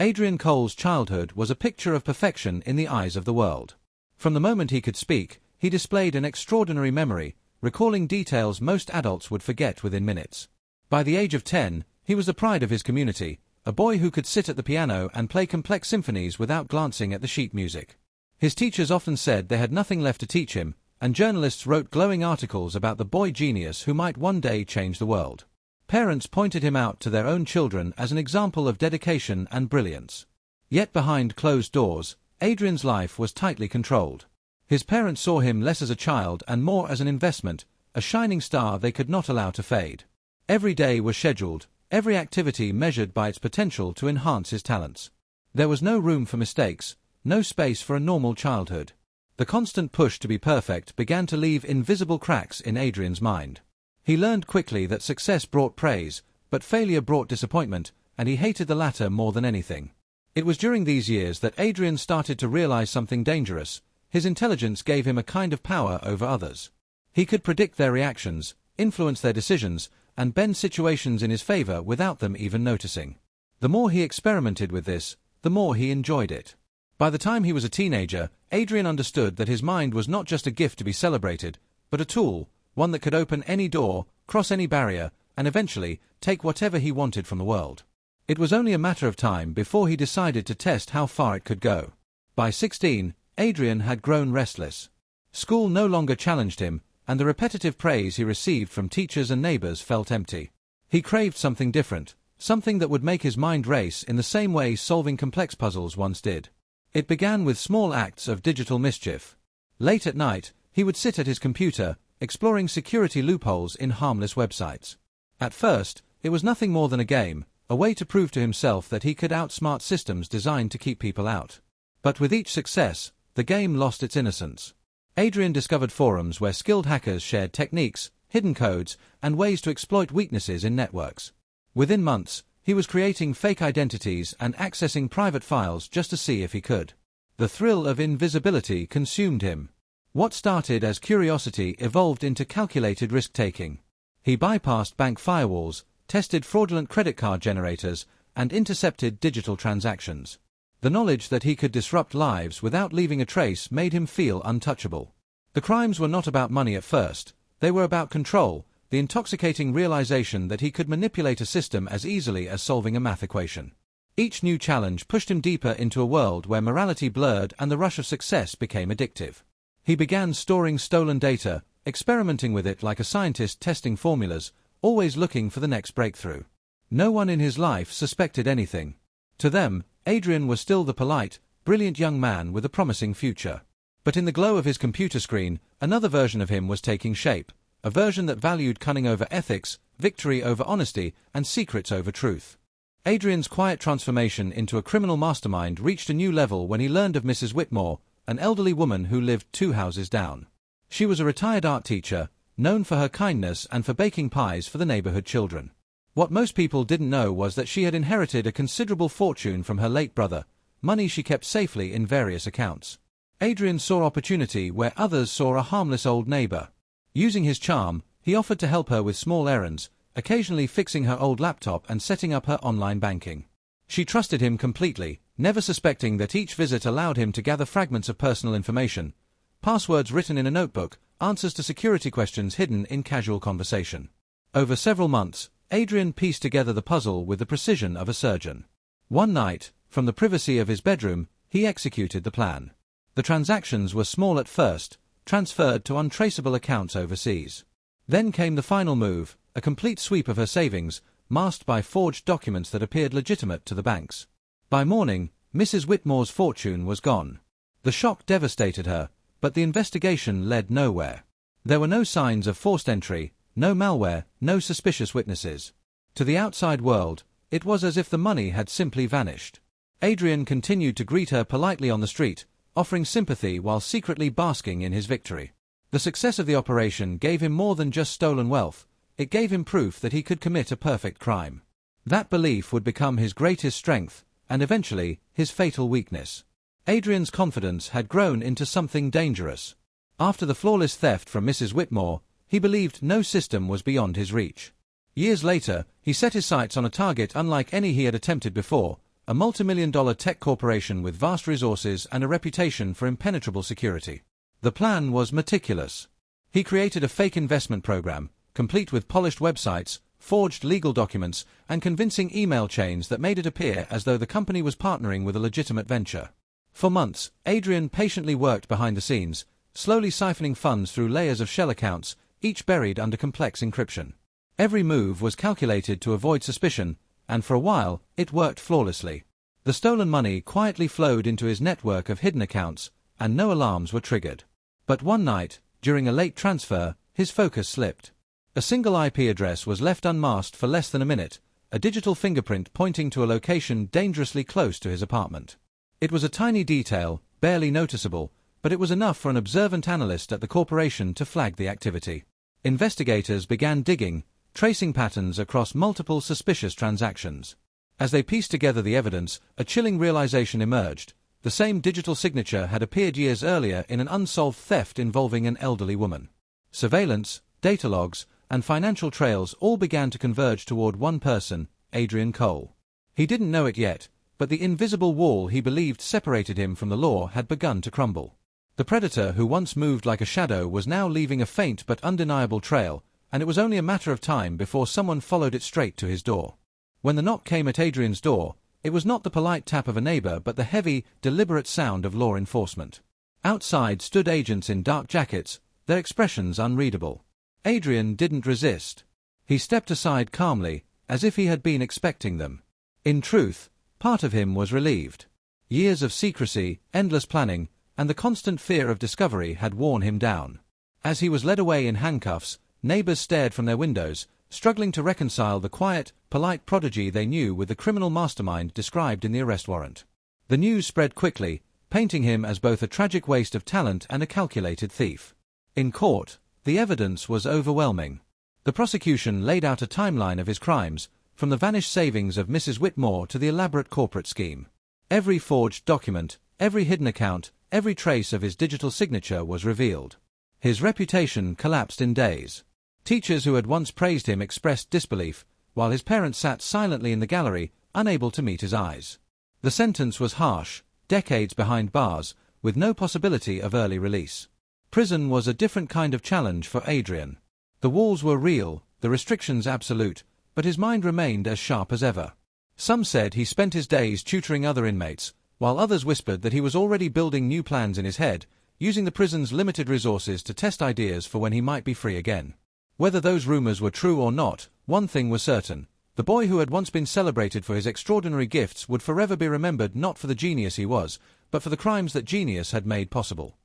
Adrian Cole's childhood was a picture of perfection in the eyes of the world. From the moment he could speak, he displayed an extraordinary memory, recalling details most adults would forget within minutes. By the age of 10, he was the pride of his community, a boy who could sit at the piano and play complex symphonies without glancing at the sheet music. His teachers often said they had nothing left to teach him, and journalists wrote glowing articles about the boy genius who might one day change the world. Parents pointed him out to their own children as an example of dedication and brilliance. Yet behind closed doors, Adrian's life was tightly controlled. His parents saw him less as a child and more as an investment, a shining star they could not allow to fade. Every day was scheduled, every activity measured by its potential to enhance his talents. There was no room for mistakes, no space for a normal childhood. The constant push to be perfect began to leave invisible cracks in Adrian's mind. He learned quickly that success brought praise, but failure brought disappointment, and he hated the latter more than anything. It was during these years that Adrian started to realize something dangerous. His intelligence gave him a kind of power over others. He could predict their reactions, influence their decisions, and bend situations in his favor without them even noticing. The more he experimented with this, the more he enjoyed it. By the time he was a teenager, Adrian understood that his mind was not just a gift to be celebrated, but a tool, one that could open any door, cross any barrier, and eventually take whatever he wanted from the world. It was only a matter of time before he decided to test how far it could go. By 16, Adrian had grown restless. School no longer challenged him, and the repetitive praise he received from teachers and neighbors felt empty. He craved something different, something that would make his mind race in the same way solving complex puzzles once did. It began with small acts of digital mischief. Late at night, he would sit at his computer, exploring security loopholes in harmless websites. At first, it was nothing more than a game, a way to prove to himself that he could outsmart systems designed to keep people out. But with each success, the game lost its innocence. Adrian discovered forums where skilled hackers shared techniques, hidden codes, and ways to exploit weaknesses in networks. Within months, he was creating fake identities and accessing private files just to see if he could. The thrill of invisibility consumed him. What started as curiosity evolved into calculated risk-taking. He bypassed bank firewalls, tested fraudulent credit card generators, and intercepted digital transactions. The knowledge that he could disrupt lives without leaving a trace made him feel untouchable. The crimes were not about money at first, they were about control, the intoxicating realization that he could manipulate a system as easily as solving a math equation. Each new challenge pushed him deeper into a world where morality blurred and the rush of success became addictive. He began storing stolen data, experimenting with it like a scientist testing formulas, always looking for the next breakthrough. No one in his life suspected anything. To them, Adrian was still the polite, brilliant young man with a promising future. But in the glow of his computer screen, another version of him was taking shape, a version that valued cunning over ethics, victory over honesty, and secrets over truth. Adrian's quiet transformation into a criminal mastermind reached a new level when he learned of Mrs. Whitmore, an elderly woman who lived 2 houses down. She was a retired art teacher, known for her kindness and for baking pies for the neighborhood children. What most people didn't know was that she had inherited a considerable fortune from her late brother, money she kept safely in various accounts. Adrian saw opportunity where others saw a harmless old neighbor. Using his charm, he offered to help her with small errands, occasionally fixing her old laptop and setting up her online banking. She trusted him completely, never suspecting that each visit allowed him to gather fragments of personal information, passwords written in a notebook, answers to security questions hidden in casual conversation. Over several months, Adrian pieced together the puzzle with the precision of a surgeon. One night, from the privacy of his bedroom, he executed the plan. The transactions were small at first, transferred to untraceable accounts overseas. Then came the final move, a complete sweep of her savings, masked by forged documents that appeared legitimate to the banks. By morning, Mrs. Whitmore's fortune was gone. The shock devastated her, but the investigation led nowhere. There were no signs of forced entry, no malware, no suspicious witnesses. To the outside world, it was as if the money had simply vanished. Adrian continued to greet her politely on the street, offering sympathy while secretly basking in his victory. The success of the operation gave him more than just stolen wealth, it gave him proof that he could commit a perfect crime. That belief would become his greatest strength, and eventually, his fatal weakness. Adrian's confidence had grown into something dangerous. After the flawless theft from Mrs. Whitmore, he believed no system was beyond his reach. Years later, he set his sights on a target unlike any he had attempted before, a multimillion-dollar tech corporation with vast resources and a reputation for impenetrable security. The plan was meticulous. He created a fake investment program, complete with polished websites, forged legal documents, and convincing email chains that made it appear as though the company was partnering with a legitimate venture. For months, Adrian patiently worked behind the scenes, slowly siphoning funds through layers of shell accounts, each buried under complex encryption. Every move was calculated to avoid suspicion, and for a while, it worked flawlessly. The stolen money quietly flowed into his network of hidden accounts, and no alarms were triggered. But one night, during a late transfer, his focus slipped. A single IP address was left unmasked for less than a minute, a digital fingerprint pointing to a location dangerously close to his apartment. It was a tiny detail, barely noticeable, but it was enough for an observant analyst at the corporation to flag the activity. Investigators began digging, tracing patterns across multiple suspicious transactions. As they pieced together the evidence, a chilling realization emerged. The same digital signature had appeared years earlier in an unsolved theft involving an elderly woman. Surveillance, data logs, and financial trails all began to converge toward one person, Adrian Cole. He didn't know it yet, but the invisible wall he believed separated him from the law had begun to crumble. The predator who once moved like a shadow was now leaving a faint but undeniable trail, and it was only a matter of time before someone followed it straight to his door. When the knock came at Adrian's door, it was not the polite tap of a neighbor but the heavy, deliberate sound of law enforcement. Outside stood agents in dark jackets, their expressions unreadable. Adrian didn't resist. He stepped aside calmly, as if he had been expecting them. In truth, part of him was relieved. Years of secrecy, endless planning, and the constant fear of discovery had worn him down. As he was led away in handcuffs, neighbors stared from their windows, struggling to reconcile the quiet, polite prodigy they knew with the criminal mastermind described in the arrest warrant. The news spread quickly, painting him as both a tragic waste of talent and a calculated thief. In court, the evidence was overwhelming. The prosecution laid out a timeline of his crimes, from the vanished savings of Mrs. Whitmore to the elaborate corporate scheme. Every forged document, every hidden account, every trace of his digital signature was revealed. His reputation collapsed in days. Teachers who had once praised him expressed disbelief, while his parents sat silently in the gallery, unable to meet his eyes. The sentence was harsh, decades behind bars, with no possibility of early release. Prison was a different kind of challenge for Adrian. The walls were real, the restrictions absolute, but his mind remained as sharp as ever. Some said he spent his days tutoring other inmates, while others whispered that he was already building new plans in his head, using the prison's limited resources to test ideas for when he might be free again. Whether those rumors were true or not, one thing was certain. The boy who had once been celebrated for his extraordinary gifts would forever be remembered not for the genius he was, but for the crimes that genius had made possible.